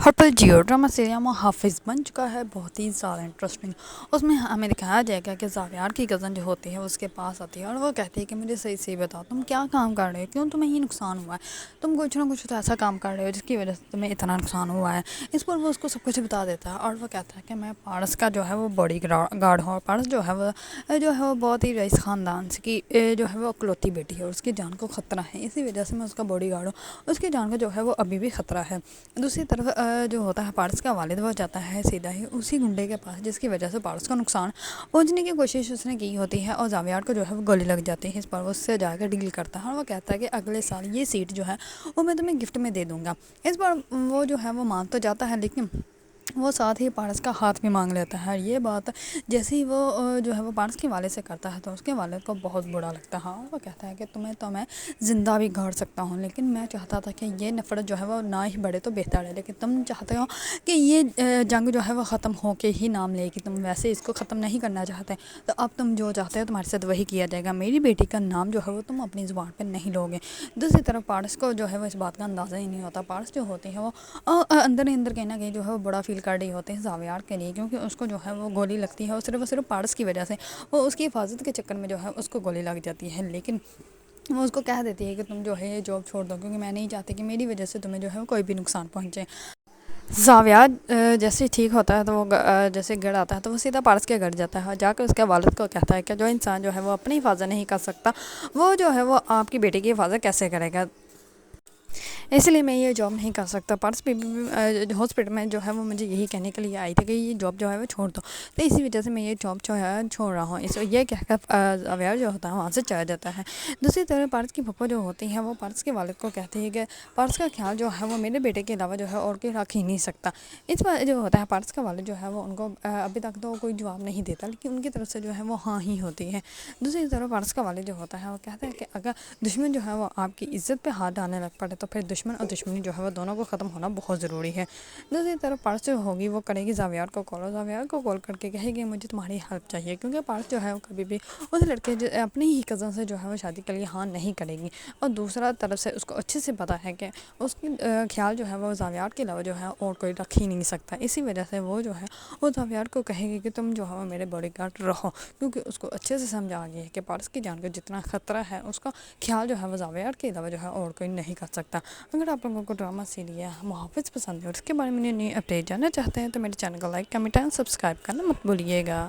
ہر Jio drama serial محافظ بن چکا ہے، بہت ہی زیادہ انٹرسٹنگ۔ اس میں ہمیں دکھایا جائے گا کہ زاویار کی کزن جو ہوتی ہے اس کے پاس آتی ہے اور وہ کہتی ہے کہ مجھے صحیح صحیح بتاؤ تم کیا کام کر رہے ہو، کیوں تمہیں یہ نقصان ہوا ہے، تم کچھ نہ کچھ تو ایسا کام کر رہے ہو جس کی وجہ سے تمہیں اتنا نقصان ہوا ہے۔ اس پر وہ اس کو سب کچھ بتا دیتا ہے اور وہ کہتا ہے کہ میں پارس کا جو ہے وہ باڈی گارڈ ہوں، اور پارس جو ہے وہ بہت ہی رئیس خاندان کی جو ہے وہ اکلوتی بیٹی ہے اور اس کی جان کو خطرہ ہے، اسی وجہ سے میں اس کا باڈی گارڈ ہوں، اس کی جان کا جو ہے وہ ابھی بھی خطرہ ہے۔ دوسری طرف جو ہوتا ہے پارس کا والد، وہ جاتا ہے سیدھا ہی اسی گنڈے کے پاس جس کی وجہ سے پارس کو نقصان پہنچنے کی کوشش اس نے کی ہوتی ہے، اور زاویار کو جو ہے وہ گولی لگ جاتی ہے۔ اس پر وہ اس سے جا کے ڈیل کرتا ہے اور وہ کہتا ہے کہ اگلے سال یہ سیٹ جو ہے وہ میں تمہیں گفٹ میں دے دوں گا۔ اس پر وہ جو ہے وہ مان تو جاتا ہے، لیکن وہ ساتھ ہی پارس کا ہاتھ بھی مانگ لیتا ہے۔ یہ بات جیسے ہی وہ جو ہے وہ پارس کے والد سے کرتا ہے تو اس کے والد کو بہت برا لگتا ہے اور وہ کہتا ہے کہ تمہیں تو میں زندہ بھی گاڑ سکتا ہوں، لیکن میں چاہتا تھا کہ یہ نفرت جو ہے وہ نہ ہی بڑھے تو بہتر ہے، لیکن تم چاہتے ہو کہ یہ جنگ جو ہے وہ ختم ہو کے ہی نام لے کہ تم ویسے اس کو ختم نہیں کرنا چاہتے، تو اب تم جو چاہتے ہو تمہارے ساتھ وہی کیا جائے گا، میری بیٹی کا نام جو ہے وہ تم اپنی زبان پہ نہیں لوگے۔ دوسری طرف پارس کو جو ہے وہ اس بات کا اندازہ ہی نہیں ہوتا۔ پارس جو ہوتی ہے وہ اندر ہی اندر کہیں نہ کہیں جو ہے وہ بڑا فیل کر رہی ہوتے ہیں زاویار کے لیے، کیونکہ اس کو جو ہے وہ گولی لگتی ہے اور صرف پارس کی وجہ سے، وہ اس کی حفاظت کے چکر میں جو ہے اس کو گولی لگ جاتی ہے، لیکن وہ اس کو کہہ دیتی ہے کہ تم جو ہے یہ جاب چھوڑ دو، کیونکہ میں نہیں چاہتی کہ میری وجہ سے تمہیں جو ہے کوئی بھی نقصان پہنچے۔ زاویار جیسے ٹھیک ہوتا ہے تو وہ جیسے گھر آتا ہے تو وہ سیدھا پارس کے گھر جاتا ہے اور جا کے اس کے والد کو کہتا ہے کہ جو انسان جو ہے وہ اپنی حفاظت نہیں کر سکتا، وہ جو ہے وہ آپ کی بیٹی کی حفاظت کیسے کرے گا، اس لیے میں یہ جاب نہیں کر سکتا۔ پارس ہاسپٹل میں جو ہے وہ مجھے یہی کہنے کے لیے آئی تھی کہ یہ جاب جو ہے وہ چھوڑ دو، تو اسی وجہ سے میں یہ جاب جو ہے چھوڑ رہا ہوں، یہ کہہ کر زاویار جو ہوتا ہے وہاں سے چلا جاتا ہے۔ دوسری طرف پارس کی پھپھو جو ہوتی ہے وہ پارس کے والد کو کہتی ہے کہ پارس کا خیال جو ہے وہ میرے بیٹے کے علاوہ جو ہے اور کوئی رکھ ہی نہیں سکتا۔ اس پر جو ہوتا ہے پارس کا والد جو ہے وہ ان کو ابھی تک تو کوئی جواب نہیں دیتا، لیکن ان کی طرف سے جو ہے وہ ہاں ہی ہوتی ہے۔ دوسری طرف پارس کا والد جو ہوتا ہے وہ کہتا ہے کہ اگر دشمن جو ہے وہ آپ کی عزت پہ ہاتھ ڈالنے لگ پڑے تو پھر دشمن اور دشمنی جو ہے وہ دونوں کو ختم ہونا بہت ضروری ہے۔ دوسری طرف پارس جو ہوگی وہ کرے گی زاویار کو کال، اور زاویار کو کال کر کے کہے گی مجھے تمہاری ہیلپ چاہیے، کیونکہ پارس جو ہے وہ کبھی بھی اس لڑکے اپنی ہی کزن سے جو ہے وہ شادی کے لیے ہاں نہیں کرے گی، اور دوسرا طرف سے اس کو اچھے سے پتہ ہے کہ اس کی خیال جو ہے وہ زاویار کے علاوہ جو ہے اور کوئی رکھ ہی نہیں سکتا، اسی وجہ سے وہ جو ہے وہ زاویار کو کہے گی کہ تم جو ہے میرے باڈی گارڈ رہو، کیونکہ اس کو اچھے سے سمجھ آ گئی ہے کہ پارس کی جان کو جتنا خطرہ ہے اس کا خیال جو ہے وہ زاویار کے علاوہ جو ہے اور کوئی نہیں کر سکتا۔ اگر آپ لوگوں کو ڈرامہ سیریل محافظ پسند ہے اور اس کے بارے میں نئی اپڈیٹ جاننا چاہتے ہیں تو میرے چینل کو لائک، کمنٹ اور سبسکرائب کرنا مت بھولیے گا۔